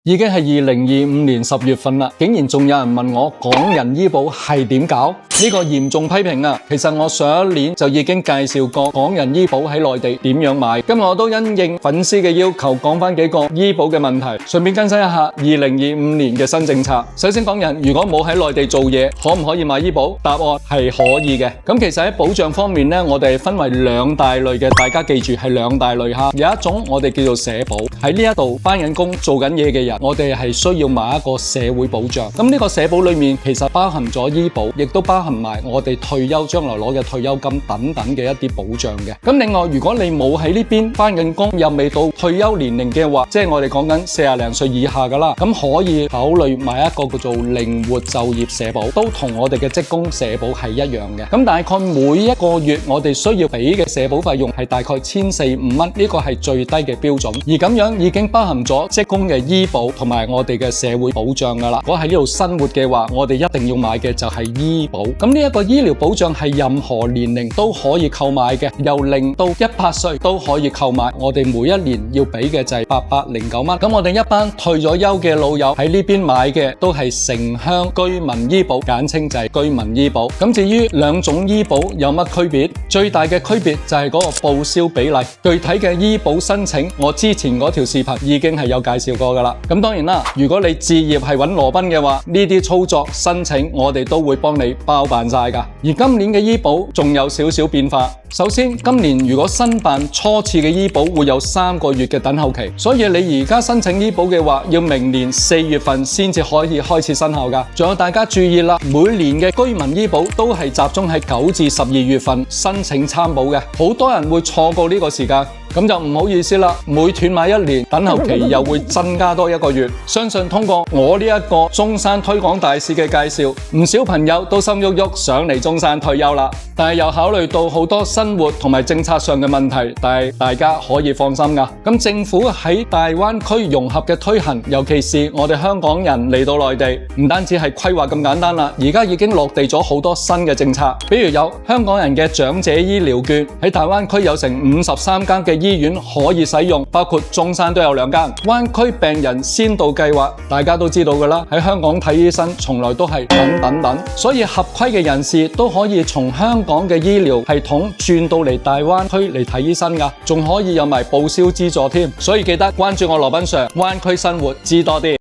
已經係2025年10月份啦，竟然仲有人問我港人醫保係點搞？呢個嚴重批評啊！其實我上一年就已經介紹過港人醫保喺內地點樣買。今日我都因應粉絲嘅要求，講返幾個醫保嘅問題，順便更新一下2025年嘅新政策。首先，港人如果冇喺內地做嘢，可唔可以買醫保？答案係可以嘅。咁其實喺保障方面呢，我哋分為兩大類嘅，大家記住係兩大類哈。有一種我哋叫做社保，喺呢一度返緊工做緊嘢嘅人，我哋係需要買一個社會保障。咁呢個社保裏面其實包含咗醫保，亦都包含埋我哋退休將來攞嘅退休金等等嘅一啲保障嘅。咁另外，如果你冇喺呢邊返緊工，又未到退休年齡嘅話，即係我哋講緊40零歲以下噶啦，咁可以考慮買一個叫做靈活就業社保，都同我哋嘅職工社保係一樣嘅。咁大概每一個月我哋需要俾嘅社保費用係大概1400-1500蚊，呢個係最低嘅標準。而咁樣已經包含咗職工嘅醫保同埋我哋嘅社會保障噶啦。如果喺呢度生活嘅話，我哋一定要買嘅就係醫保。咁呢一個醫療保障係任何年齡都可以購買嘅，由0到100歲都可以購買。我哋每一年要俾嘅就係809蚊。咁我哋一班退咗休嘅老友喺呢邊買嘅都係城鄉居民醫保，簡稱就係居民醫保。咁至於兩種醫保有乜區別？最大嘅區別就係嗰個報銷比例。具體嘅醫保申請，我之前嗰條視頻已經係有介紹過噶啦。咁當然啦，如果你置業係揾羅賓嘅話，呢啲操作申請我哋都會幫你包辦晒噶。而今年嘅醫保仲有少少變化。首先，今年如果申辦初次嘅醫保會有3個月嘅等候期，所以你而家申請醫保嘅話，要明年4月份先至可以開始生效噶。仲有大家注意啦，每年嘅居民醫保都係集中喺9至12月份申請參保嘅，好多人會錯過呢個時間。咁就唔好意思啦，每斷買1年，等候期又會增加多1個月。相信通過我呢一個中山推廣大使嘅介紹，唔少朋友都心喐喐想嚟中山退休啦。但係又考慮到好多生活同埋政策上嘅問題，但係大家可以放心噶。咁政府喺大灣區融合嘅推行，尤其是我哋香港人嚟到內地，唔單止係規劃咁簡單啦，而家已經落地咗好多新嘅政策，比如有香港人嘅長者醫療券，喺大灣區有成53間嘅醫院可以使用，包括中山都有2間。灣區病人先導計劃，大家都知道噶啦，喺香港睇醫生從來都係等，所以合規嘅人士都可以從香港嘅醫療系統轉到嚟大灣區嚟睇醫生噶，仲可以有埋報銷資助添。所以記得關注我羅賓 Sir， 灣區生活知多啲。